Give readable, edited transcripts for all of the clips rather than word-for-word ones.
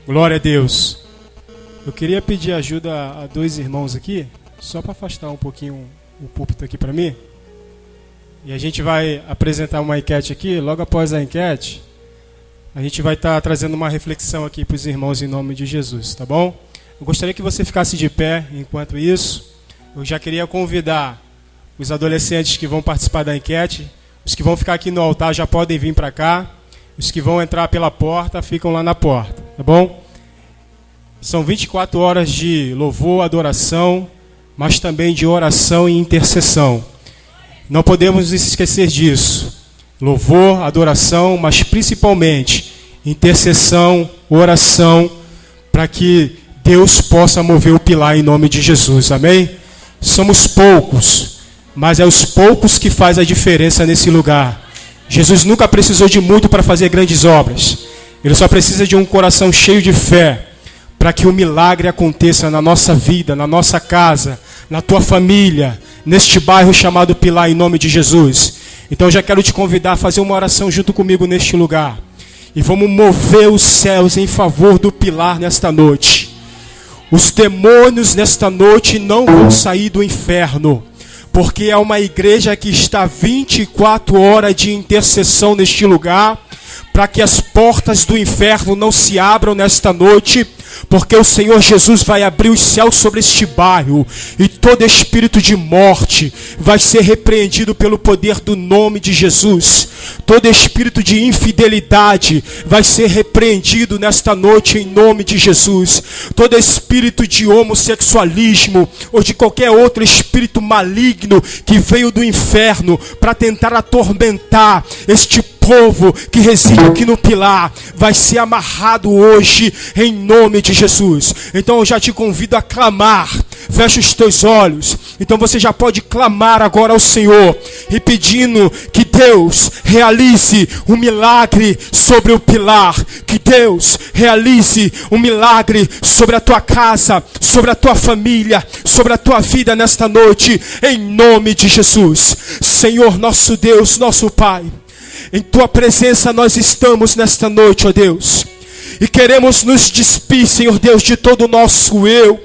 Glória a Deus. Eu queria pedir ajuda a dois irmãos aqui, só para afastar um pouquinho o púlpito aqui para mim. E a gente vai apresentar uma enquete aqui. Logo após a enquete, a gente vai estar trazendo uma reflexão aqui para os irmãos em nome de Jesus, tá bom? Eu gostaria que você ficasse de pé enquanto isso. Eu já queria convidar os adolescentes que vão participar da enquete. Os que vão ficar aqui no altar já podem vir para cá. Os que vão entrar pela porta ficam lá na porta, tá bom? São 24 horas de louvor, adoração, mas também de oração e intercessão. Não podemos esquecer disso. Louvor, adoração, mas principalmente intercessão, oração, para que Deus possa mover o pilar em nome de Jesus, amém? Somos poucos, mas é os poucos que faz a diferença nesse lugar. Jesus nunca precisou de muito para fazer grandes obras. Ele só precisa de um coração cheio de fé para que o milagre aconteça na nossa vida, na nossa casa, na tua família, neste bairro chamado Pilar, em nome de Jesus. Então eu já quero te convidar a fazer uma oração junto comigo neste lugar. E vamos mover os céus em favor do Pilar nesta noite. Os demônios nesta noite não vão sair do inferno, porque é uma igreja que está 24 horas de intercessão neste lugar, para que as portas do inferno não se abram nesta noite, porque o Senhor Jesus vai abrir os céus sobre este bairro, e todo espírito de morte vai ser repreendido pelo poder do nome de Jesus. Todo espírito de infidelidade vai ser repreendido nesta noite em nome de Jesus. Todo espírito de homossexualismo ou de qualquer outro espírito maligno que veio do inferno para tentar atormentar este povo que reside aqui no Pilar vai ser amarrado hoje em nome de Jesus. Então eu já te convido a clamar. Fecha os teus olhos. Então você já pode clamar agora ao Senhor e pedindo que Deus realize um milagre sobre o Pilar, que Deus realize um milagre sobre a tua casa, sobre a tua família, sobre a tua vida nesta noite, em nome de Jesus. Senhor, nosso Deus, nosso Pai, em tua presença nós estamos nesta noite, ó Deus, e queremos nos despir, Senhor Deus, de todo o nosso eu,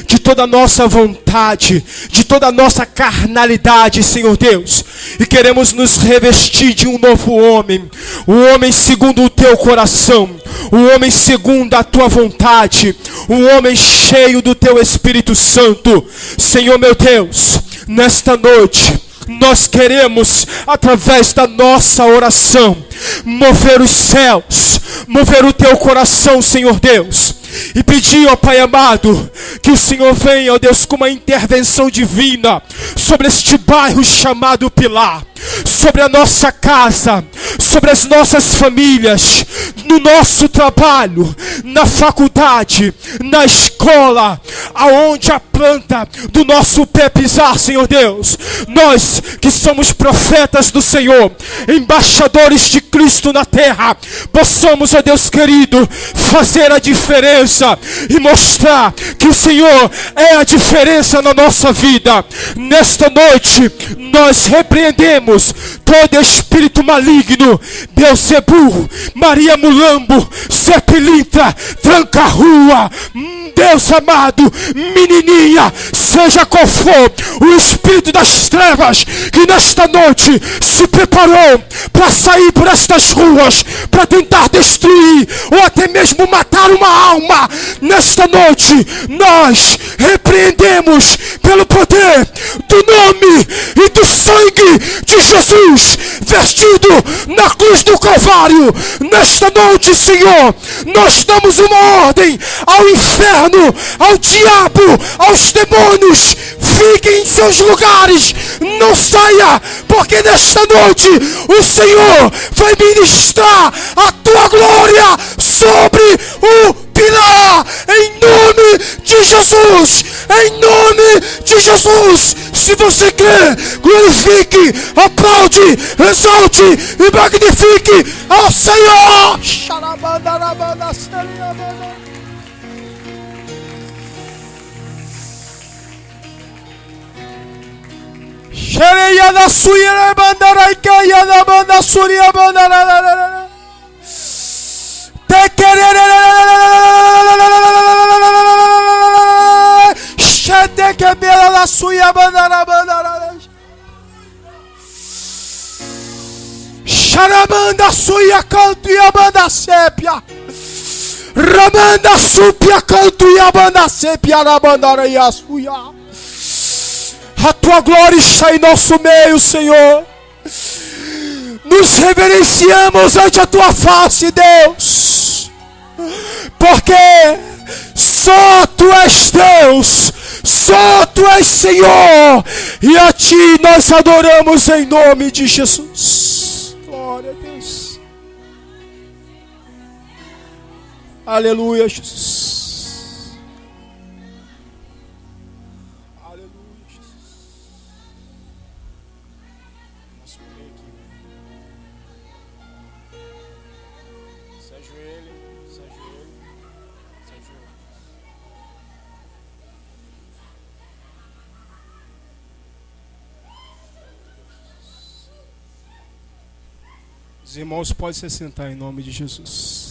de toda a nossa vontade, de toda a nossa carnalidade, Senhor Deus, e queremos nos revestir de um novo homem, um homem segundo o teu coração, um homem segundo a tua vontade, um homem cheio do teu Espírito Santo. Senhor meu Deus, nesta noite nós queremos, através da nossa oração, mover os céus, mover o teu coração, Senhor Deus, e pedir, ó Pai amado, que o Senhor venha, ó Deus, com uma intervenção divina sobre este bairro chamado Pilar, sobre a nossa casa, sobre as nossas famílias, no nosso trabalho, na faculdade, na escola, aonde a planta do nosso pé pisar, Senhor Deus. Nós que somos profetas do Senhor, embaixadores de Cristo na terra, possamos, ó Deus querido, fazer a diferença e mostrar que o Senhor é a diferença na nossa vida. Nesta noite nós repreendemos todo espírito maligno, Beelzebu, Maria Mulambo, Zé Pilintra, Tranca-Rua, Deus amado, menininha, seja qual for o espírito das trevas que nesta noite se preparou para sair por estas ruas, para tentar destruir ou até mesmo matar uma alma, nesta noite nós repreendemos pelo poder do nome e do sangue de Jesus vestido na cruz do Calvário. Nesta noite, Senhor, nós damos uma ordem ao inferno, ao diabo, aos demônios: fiquem em seus lugares, não saia, porque nesta noite o Senhor vai ministrar a tua glória sobre o Pilar, em nome de Jesus, em nome de Jesus. Se você crê, glorifique, aplaude, exalte e magnifique ao Senhor. Te querer suia bandara bandara. Xarabanda suia canto e abanda sépia. Ramanda supia canto e abanda sépia na bandara e a suia. A tua glória está em nosso meio, Senhor. Nos reverenciamos ante a tua face, Deus. Porque só tu és Deus, só tu és Senhor, e a ti nós adoramos em nome de Jesus. Glória a Deus. Aleluia, Jesus. Aleluia, Jesus. Nosso meio aqui. Se ajoelhe, se ajoelhe, se ajoelhe. Os irmãos podem se sentar em nome de Jesus.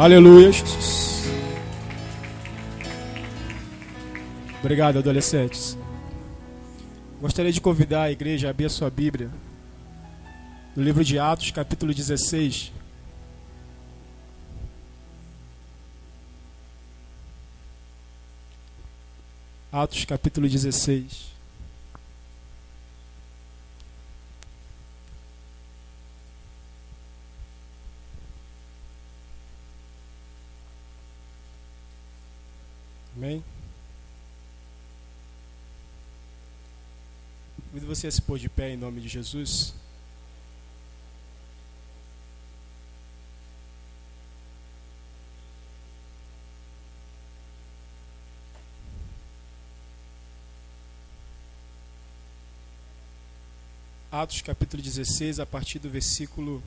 Aleluia, Jesus. Obrigado, adolescentes. Gostaria de convidar a igreja a abrir a sua Bíblia no livro de Atos, capítulo 16. Atos, capítulo 16. Amém? Convido você a se pôr de pé em nome de Jesus. Atos capítulo 16, a partir do versículo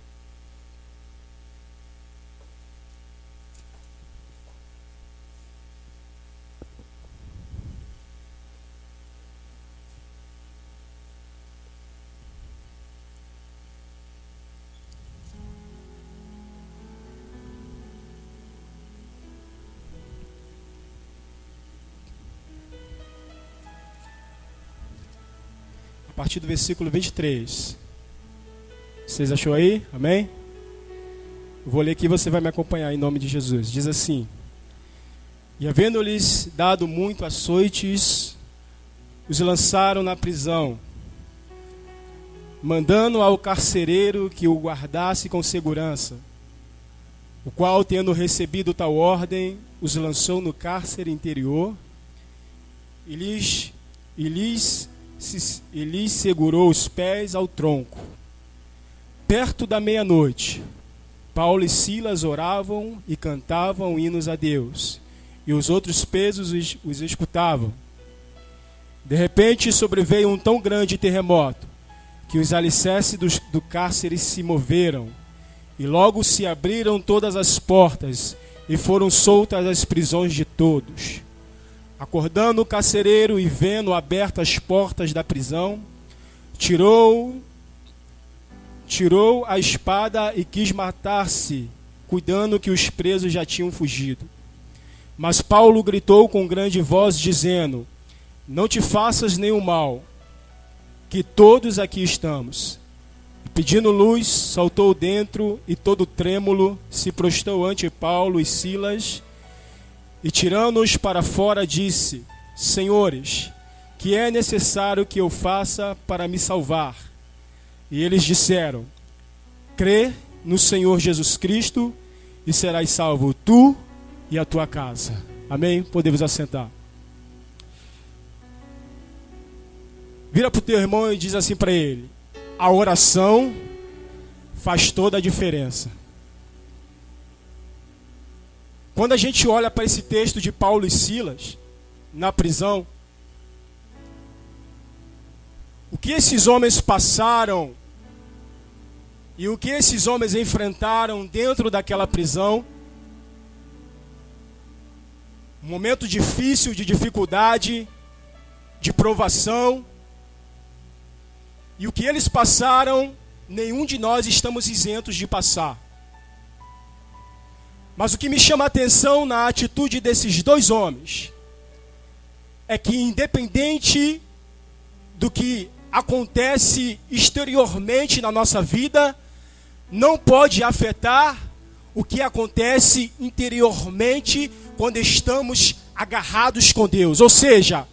23. Vocês achou aí? Amém? Eu vou ler aqui e você vai me acompanhar em nome de Jesus. Diz assim: E havendo-lhes dado muito açoites, os lançaram na prisão, mandando ao carcereiro que o guardasse com segurança, o qual, tendo recebido tal ordem, os lançou no cárcere interior e lhes segurou os pés ao tronco. Perto da meia-noite, Paulo e Silas oravam e cantavam hinos a Deus, e os outros presos os escutavam. De repente sobreveio um tão grande terremoto, que os alicerces do cárcere se moveram, e logo se abriram todas as portas, e foram soltas as prisões de todos. Acordando o carcereiro e vendo abertas as portas da prisão, tirou a espada e quis matar-se, cuidando que os presos já tinham fugido. Mas Paulo gritou com grande voz, dizendo: Não te faças nenhum mal, que todos aqui estamos. E pedindo luz, saltou dentro e todo trêmulo se prostrou ante Paulo e Silas, e tirando-os para fora, disse: Senhores, que é necessário que eu faça para me salvar? E eles disseram: Crê no Senhor Jesus Cristo e serás salvo tu e a tua casa. Amém? Podemos assentar. Vira para o teu irmão e diz assim para ele: a oração faz toda a diferença. Quando a gente olha para esse texto de Paulo e Silas, na prisão, o que esses homens passaram e o que esses homens enfrentaram dentro daquela prisão, um momento difícil, de dificuldade, de provação, e o que eles passaram, nenhum de nós estamos isentos de passar. Mas o que me chama a atenção na atitude desses dois homens é que, independente do que acontece exteriormente na nossa vida, não pode afetar o que acontece interiormente quando estamos agarrados com Deus. Ou seja,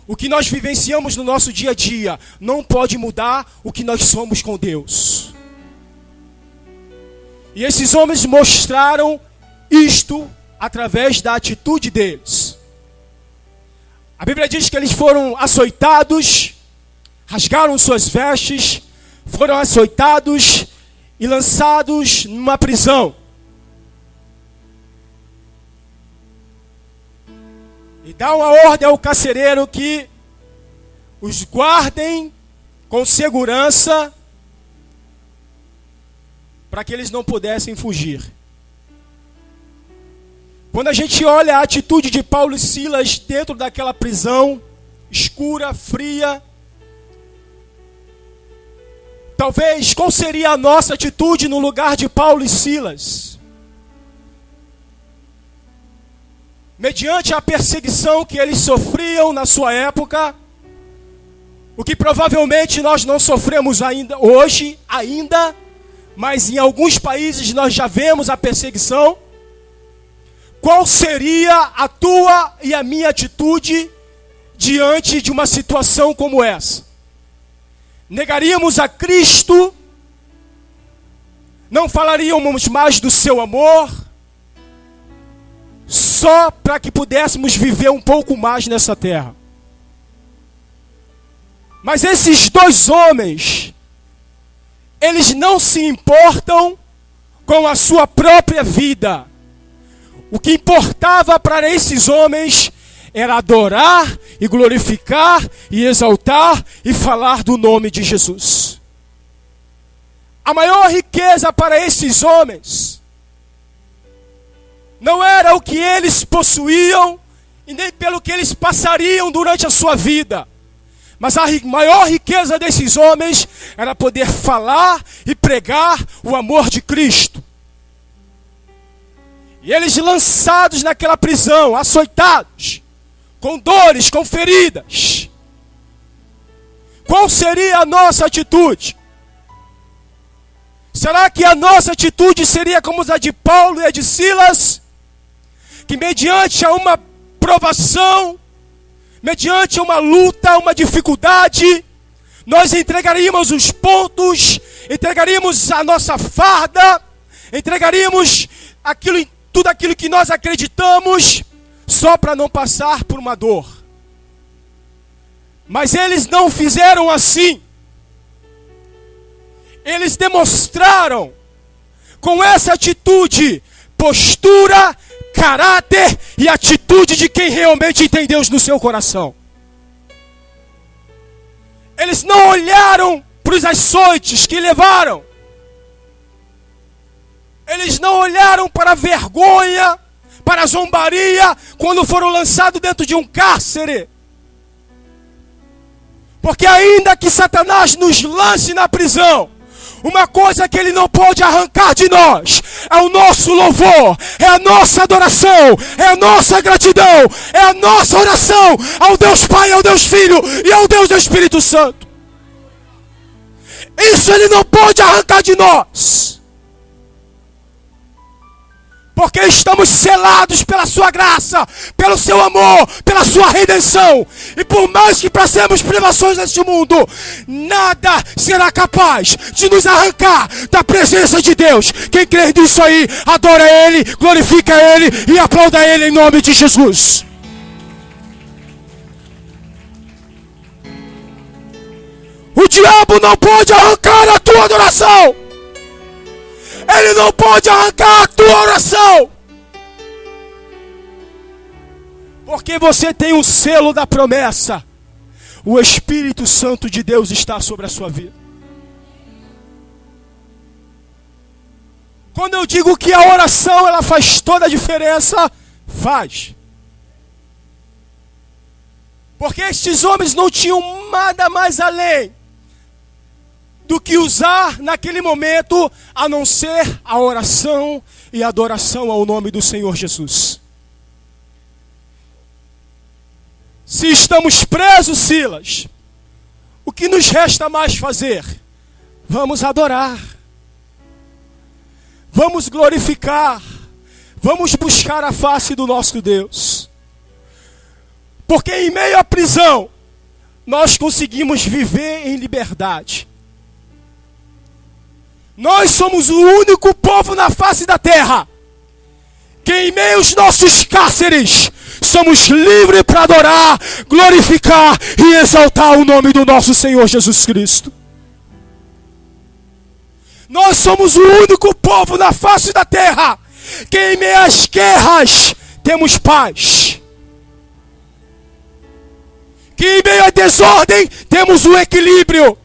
o que nós vivenciamos no nosso dia a dia não pode mudar o que nós somos com Deus. E esses homens mostraram isto através da atitude deles. A Bíblia diz que eles foram açoitados, rasgaram suas vestes, foram açoitados e lançados numa prisão. E dá uma ordem ao carcereiro que os guardem com segurança para que eles não pudessem fugir. Quando a gente olha a atitude de Paulo e Silas dentro daquela prisão escura, fria, talvez qual seria a nossa atitude no lugar de Paulo e Silas? mediante a perseguição que eles sofriam na sua época, o que provavelmente nós não sofremos ainda hoje, mas em alguns países nós já vemos a perseguição. Qual seria a tua e a minha atitude diante de uma situação como essa? Negaríamos a Cristo? Não falaríamos mais do seu amor? Só para que pudéssemos viver um pouco mais nessa terra. Mas esses dois homens, eles não se importam com a sua própria vida. O que importava para esses homens era adorar e glorificar e exaltar e falar do nome de Jesus. A maior riqueza para esses homens não era o que eles possuíam e nem pelo que eles passariam durante a sua vida. Mas a maior riqueza desses homens era poder falar e pregar o amor de Cristo. E eles lançados naquela prisão, açoitados, com dores, com feridas. Qual seria a nossa atitude? Será que a nossa atitude seria como a de Paulo e a de Silas? Que mediante a uma provação, mediante uma luta, uma dificuldade, nós entregaríamos os pontos, entregaríamos a nossa farda, entregaríamos tudo aquilo que nós acreditamos, só para não passar por uma dor. Mas eles não fizeram assim. Eles demonstraram com essa atitude, postura, caráter e atitude de quem realmente tem Deus no seu coração. Eles não olharam para os açoites que levaram. Eles não olharam para a vergonha, para a zombaria, quando foram lançados dentro de um cárcere. Porque ainda que Satanás nos lance na prisão, uma coisa que ele não pode arrancar de nós é o nosso louvor, é a nossa adoração, é a nossa gratidão, é a nossa oração ao Deus Pai, ao Deus Filho e ao Deus do Espírito Santo. Isso ele não pode arrancar de nós. Porque estamos selados pela sua graça, pelo seu amor, pela sua redenção. E por mais que passemos privações neste mundo, nada será capaz de nos arrancar da presença de Deus. Quem crê nisso aí, adora Ele, glorifica Ele e aplauda Ele em nome de Jesus. O diabo não pode arrancar a tua adoração. Ele não pode arrancar a tua oração. Porque você tem o selo da promessa. O Espírito Santo de Deus está sobre a sua vida. Quando eu digo que a oração ela faz toda a diferença, faz. Porque estes homens não tinham nada mais além do que usar naquele momento, a não ser a oração e a adoração ao nome do Senhor Jesus. Se estamos presos, Silas, o que nos resta mais fazer? Vamos adorar, vamos glorificar, vamos buscar a face do nosso Deus. Porque em meio à prisão, nós conseguimos viver em liberdade. Nós somos o único povo na face da terra que em meio aos nossos cárceres somos livres para adorar, glorificar e exaltar o nome do nosso Senhor Jesus Cristo. Nós somos o único povo na face da terra que em meio às guerras temos paz. Que em meio à desordem temos o equilíbrio.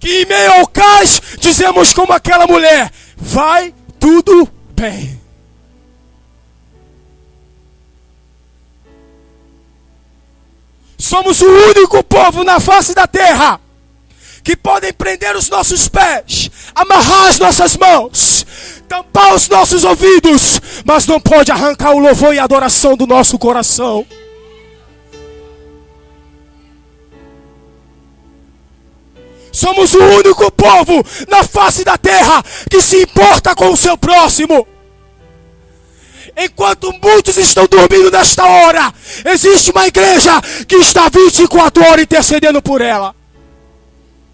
Que em meio ao cais dizemos como aquela mulher: vai tudo bem. Somos o único povo na face da terra que podem prender os nossos pés, amarrar as nossas mãos, tampar os nossos ouvidos, mas não pode arrancar o louvor e a adoração do nosso coração. Somos o único povo na face da terra que se importa com o seu próximo. Enquanto muitos estão dormindo nesta hora, existe uma igreja que está 24 horas intercedendo por ela.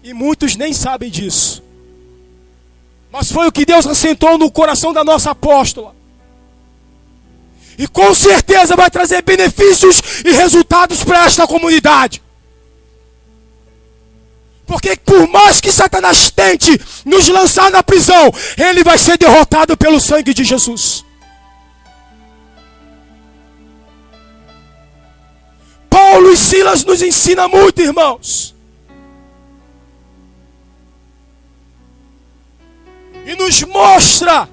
E muitos nem sabem disso. Mas foi o que Deus assentou no coração da nossa apóstola. E com certeza vai trazer benefícios e resultados para esta comunidade. Porque por mais que Satanás tente nos lançar na prisão, ele vai ser derrotado pelo sangue de Jesus. Paulo e Silas nos ensinam muito, irmãos. E nos mostra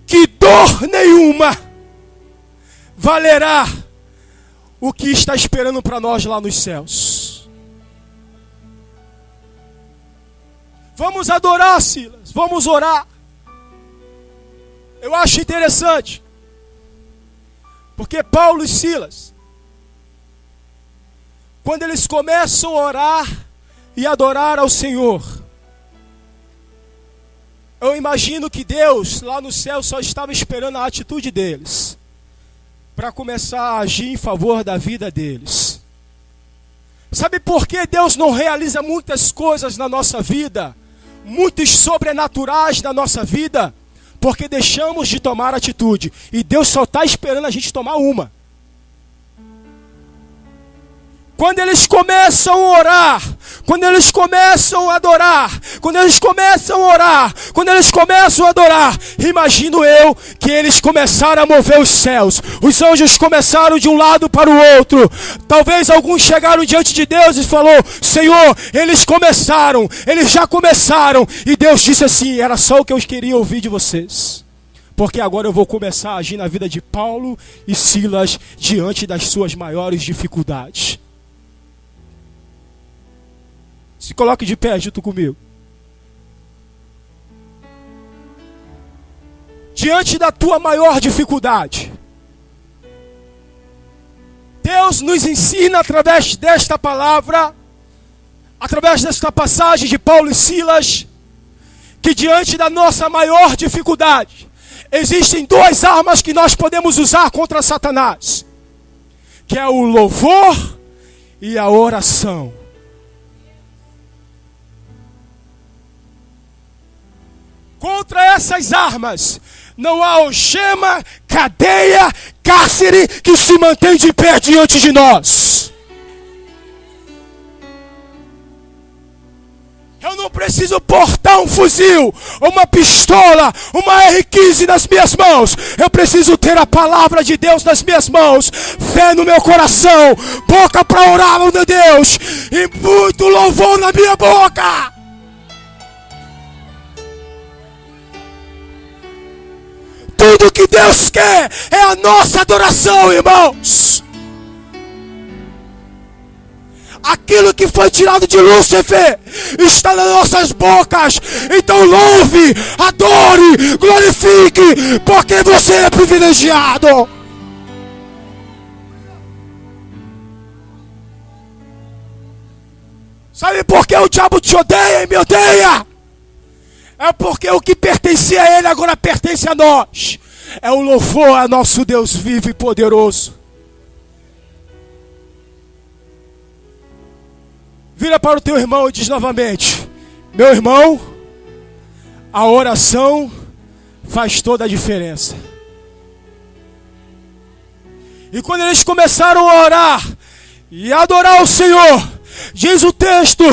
que dor nenhuma valerá o que está esperando para nós lá nos céus. Vamos adorar, Silas. Vamos orar. Eu acho interessante. Porque Paulo e Silas, quando eles começam a orar e adorar ao Senhor, eu imagino que Deus lá no céu só estava esperando a atitude deles para começar a agir em favor da vida deles. Sabe por que Deus não realiza muitas coisas na nossa vida? Muitos sobrenaturais na nossa vida? Porque deixamos de tomar atitude. E Deus só está esperando a gente tomar uma. Quando eles começam a orar, quando eles começam a adorar, quando eles começam a orar, quando eles começam a adorar, imagino eu que eles começaram a mover os céus. Os anjos começaram de um lado para o outro. Talvez alguns chegaram diante de Deus e falou: Senhor, eles já começaram. E Deus disse assim: era só o que eu queria ouvir de vocês. Porque agora eu vou começar a agir na vida de Paulo e Silas diante das suas maiores dificuldades. Se coloque de pé junto comigo. Diante da tua maior dificuldade, Deus nos ensina através desta palavra, através desta passagem de Paulo e Silas, que diante da nossa maior dificuldade, existem duas armas que nós podemos usar contra Satanás, que é o louvor e a oração. Contra essas armas, não há algema, cadeia, cárcere que se mantém de pé diante de nós. Eu não preciso portar um fuzil, uma pistola, uma R15 nas minhas mãos. Eu preciso ter a palavra de Deus nas minhas mãos, fé no meu coração, boca para orar, meu Deus, e muito louvor na minha boca. Tudo que Deus quer é a nossa adoração, irmãos. Aquilo que foi tirado de Lúcifer está nas nossas bocas. Então louve, adore, glorifique, porque você é privilegiado. Sabe por que o diabo te odeia e me odeia? É porque o que pertencia a ele agora pertence a nós. É o louvor a nosso Deus vivo e poderoso. Vira para o teu irmão e diz novamente: meu irmão, a oração faz toda a diferença. E quando eles começaram a orar e a adorar o Senhor, diz o texto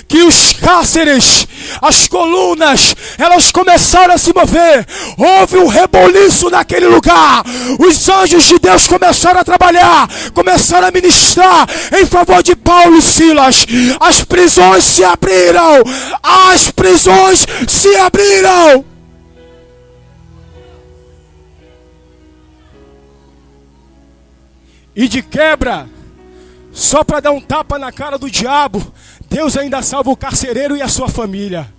que os cárceres, as colunas, elas começaram a se mover. Houve um reboliço naquele lugar. Os anjos de Deus começaram a trabalhar, começaram a ministrar em favor de Paulo e Silas. As prisões se abriram. As prisões se abriram. E de quebra, só para dar um tapa na cara do diabo, Deus ainda salva o carcereiro e a sua família.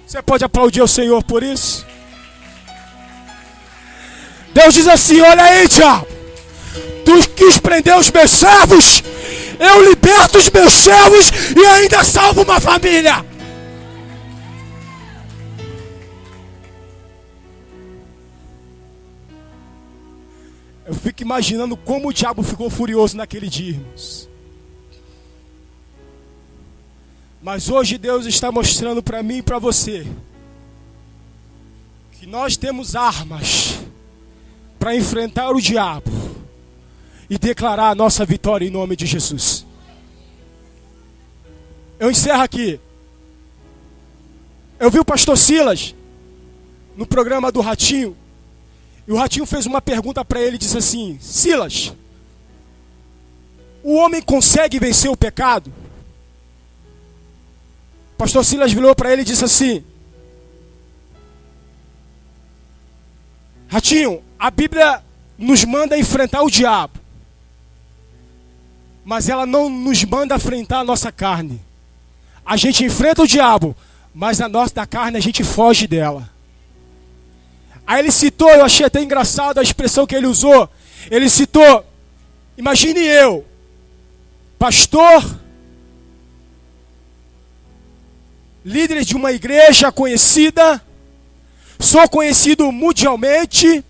Você pode aplaudir o Senhor por isso? Deus diz assim: olha aí, diabo, tu quis prender os meus servos, eu liberto os meus servos e ainda salvo uma família. Eu fico imaginando como o diabo ficou furioso naquele dia, irmãos. Mas hoje Deus está mostrando para mim e para você que nós temos armas para enfrentar o diabo e declarar a nossa vitória em nome de Jesus. Eu encerro aqui. Eu vi o pastor Silas no programa do Ratinho, e o Ratinho fez uma pergunta para ele e disse assim: Silas, o homem consegue vencer o pecado? O pastor Silas virou para ele e disse assim: Ratinho, a Bíblia nos manda enfrentar o diabo, mas ela não nos manda enfrentar a nossa carne. A gente enfrenta o diabo, mas da carne a gente foge dela. Aí ele citou, eu achei até engraçado a expressão que ele usou. Ele citou: imagine eu, pastor, líder de uma igreja conhecida, sou conhecido mundialmente.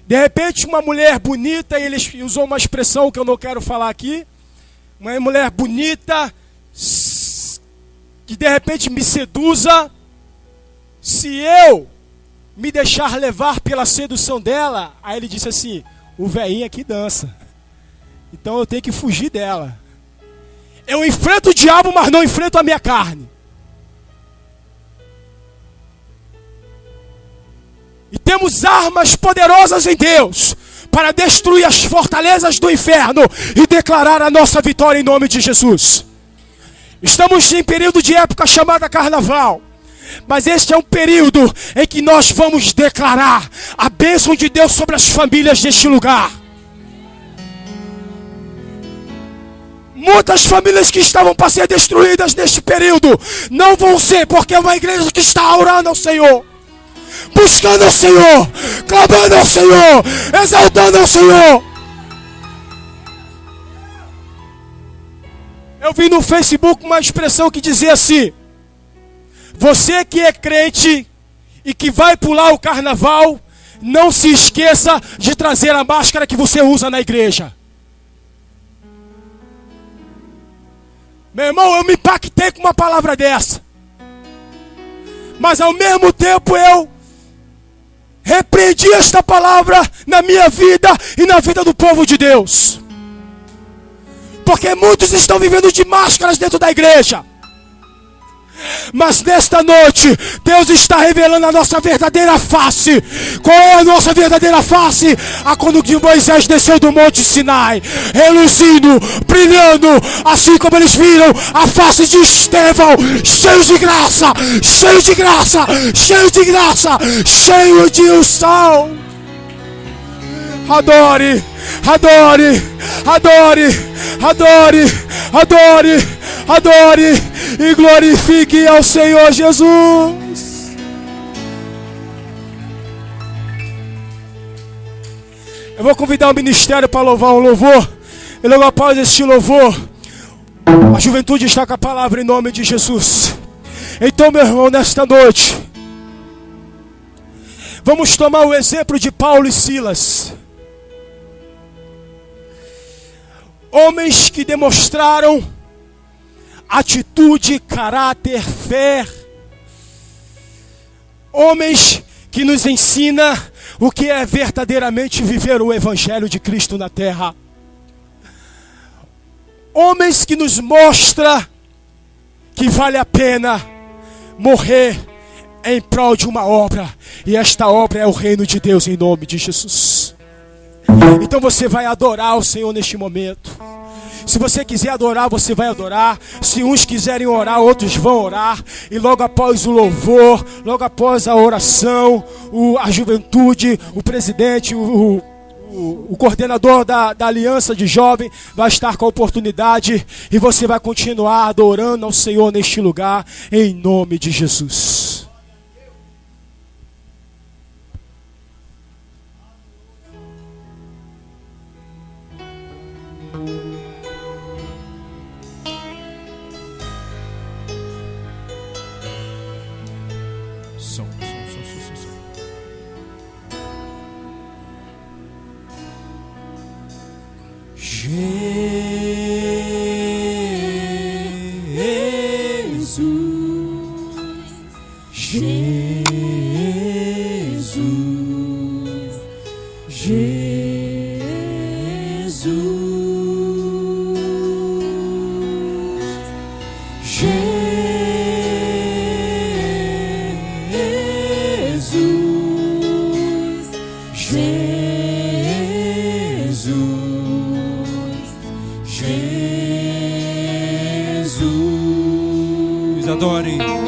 De repente uma mulher bonita, e ele usou uma expressão que eu não quero falar aqui, uma mulher bonita, que de repente me seduza. Se eu me deixar levar pela sedução dela, aí ele disse assim: o velhinho aqui dança, então eu tenho que fugir dela. Eu enfrento o diabo, mas não enfrento a minha carne. E temos armas poderosas em Deus para destruir as fortalezas do inferno e declarar a nossa vitória em nome de Jesus. Estamos em período de época chamada Carnaval, mas este é um período em que nós vamos declarar a bênção de Deus sobre as famílias deste lugar. Muitas famílias que estavam para ser destruídas neste período não vão ser, porque é uma igreja que está orando ao Senhor, buscando ao Senhor, clamando ao Senhor, exaltando ao Senhor. Eu vi no Facebook uma expressão que dizia assim: você que é crente e que vai pular o carnaval, não se esqueça de trazer a máscara que você usa na igreja. Meu irmão, eu me impactei com uma palavra dessa, mas ao mesmo tempo eu repreendi esta palavra na minha vida e na vida do povo de Deus, porque muitos estão vivendo de máscaras dentro da igreja. Mas nesta noite, Deus está revelando a nossa verdadeira face. Qual é a nossa verdadeira face? A quando que Moisés desceu do monte Sinai, reluzindo, brilhando, assim como eles viram a face de Estevão, cheio de graça, cheio de graça, cheio de graça, cheio de unção. Adore, adore, adore, adore, adore, adore e glorifique ao Senhor Jesus. Eu vou convidar o ministério para louvar um louvor, e logo após este louvor, a juventude está com a palavra em nome de Jesus. Então, meu irmão, nesta noite, vamos tomar o exemplo de Paulo e Silas. Homens que demonstraram atitude, caráter, fé. Homens que nos ensina o que é verdadeiramente viver o Evangelho de Cristo na terra. Homens que nos mostra que vale a pena morrer em prol de uma obra. E esta obra é o reino de Deus em nome de Jesus. Então você vai adorar o Senhor neste momento. Se você quiser adorar, você vai adorar. Se uns quiserem orar, outros vão orar. E logo após o louvor, logo após a oração, a juventude, o presidente, o coordenador da aliança de jovem vai estar com a oportunidade. E você vai continuar adorando ao Senhor neste lugar, em nome de Jesus. Adorem.